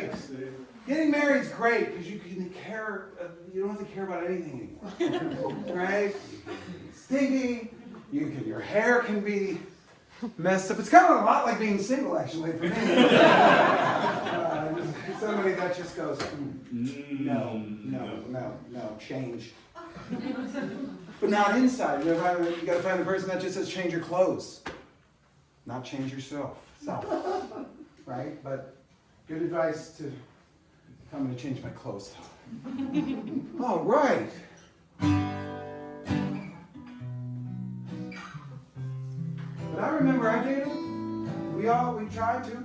great. Getting married is great because you can care. You don't have to care about anything anymore, right? Stinky. Your hair can be messed up. It's kind of a lot like being single, actually, for me. Somebody that just goes, no, change. But not inside. You got to find the person that just says change your clothes, not change yourself. Right? But good advice to. I'm going to change my clothes. All right. But I remember I dated. We tried to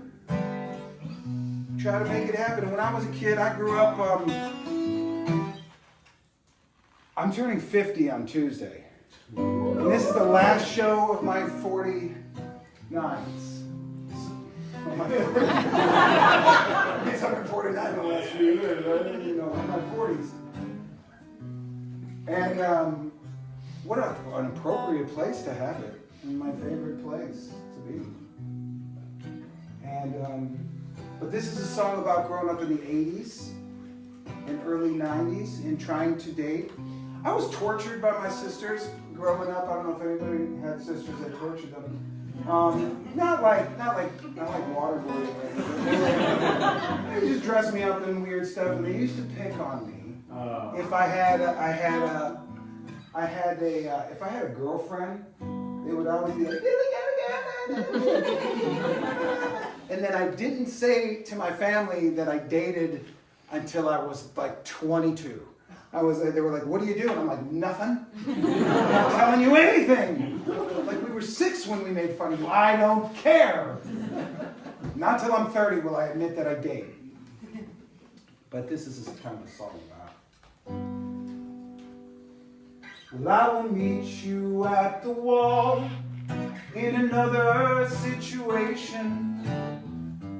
make it happen. And when I was a kid, I grew up. I'm turning 50 on Tuesday, and this is the last show of my 49s. I guess I'm 49 the last few years, in my 40s. And what an appropriate place to have it. My favorite place to be. And but this is a song about growing up in the 80s and early 90s and trying to date. I was tortured by my sisters growing up. I don't know if anybody had sisters that tortured them. Not like waterboarding or anything. They would just dress me up in weird stuff, and they used to pick on me. If I had a girlfriend, they would always be like, and then I didn't say to my family that I dated until I was like 22. They were like, what do you do? And I'm like, nothing. I'm not telling you anything. Like we were 6 when we made fun of you. I don't care. Not till I'm 30 will I admit that I date. But this is kind of a song about. Well, I will meet you at the wall in another situation.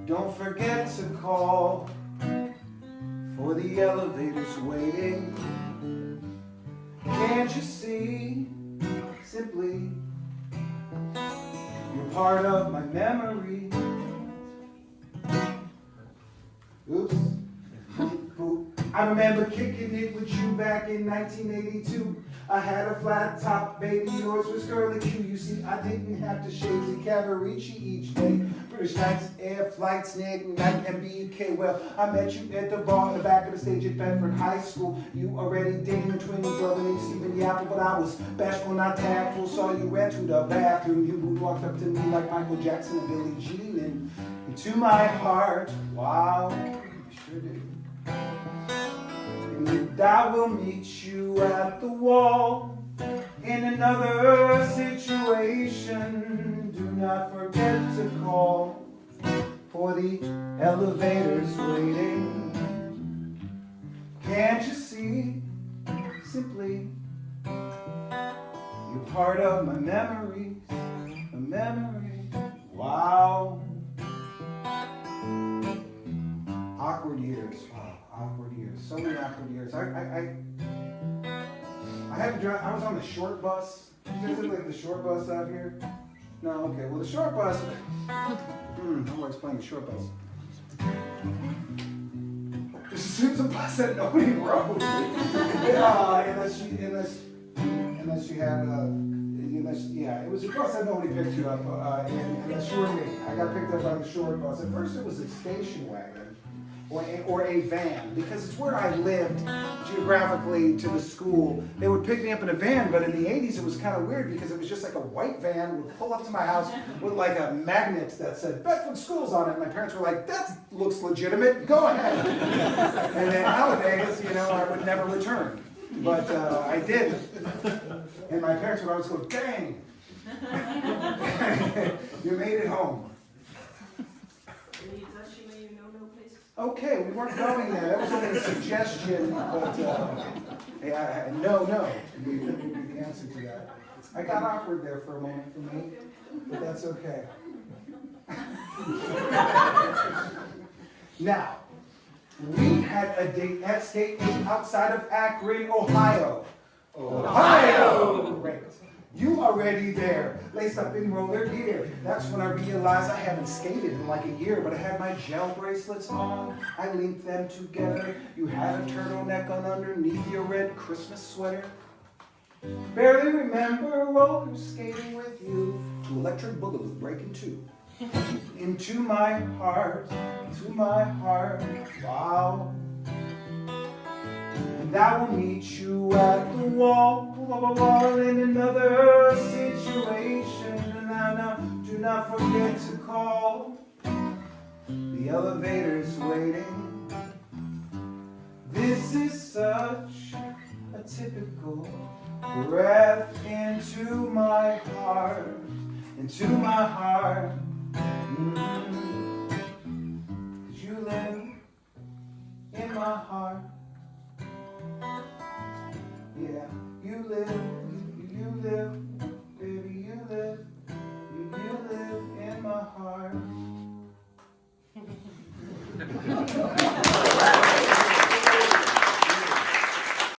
Don't forget to call for the elevator's waiting. Can't you see? Simply, you're part of my memory. Oops. I remember kicking it with you back in 1982. I had a flat top, baby, yours was curly Q. You see, I didn't have to shave the Cavarici each day. British nights, air flights, Nick, Night, and BK. Well, I met you at the bar in the back of the stage at Bedford High School. You already dating a twin brother named Stephen Yapple, but I was bashful, not tactful. Saw you ran to the bathroom. You walked up to me like Michael Jackson and Billie Jean, and into my heart, wow, you sure did. And I will meet you at the wall in another situation. Do not forget to call for the elevators waiting. Can't you see? Simply, you're part of my memories. A memory. Wow. Awkward years. Awkward years. So many awkward years. I had to drive. I was on the short bus. You guys have like the short bus out here? No, okay. Well, the short bus. How do I explain the short bus? This is a bus that nobody rode. Unless you had it was a bus that nobody picked you up. Unless you were me. I got picked up on the short bus. At first, it was a station wagon. Or a van, because it's where I lived geographically to the school. They would pick me up in a van, but in the 80s it was kind of weird because it was just like a white van would pull up to my house with like a magnet that said Bedford Schools on it. My parents were like, that looks legitimate, go ahead. And then nowadays, I would never return. But I did. And my parents would always go, dang, you made it home. Okay, we weren't going there. That was only a suggestion, but no would be the answer to that. I got awkward there for a moment for me, but that's okay. Now, we had a date at State 8 outside of Akron, Ohio. Ohio! Great. You already there, laced up in roller gear. That's when I realized I haven't skated in like a year, but I had my gel bracelets on. I linked them together. You had a turtleneck on underneath your red Christmas sweater. Barely remember roller skating with you. To electric boogaloo breaking two. Into my heart, wow. And I will meet you at the wall in another situation. And now, do not forget to call. The elevator's waiting. This is such a typical breath into my heart, into my heart.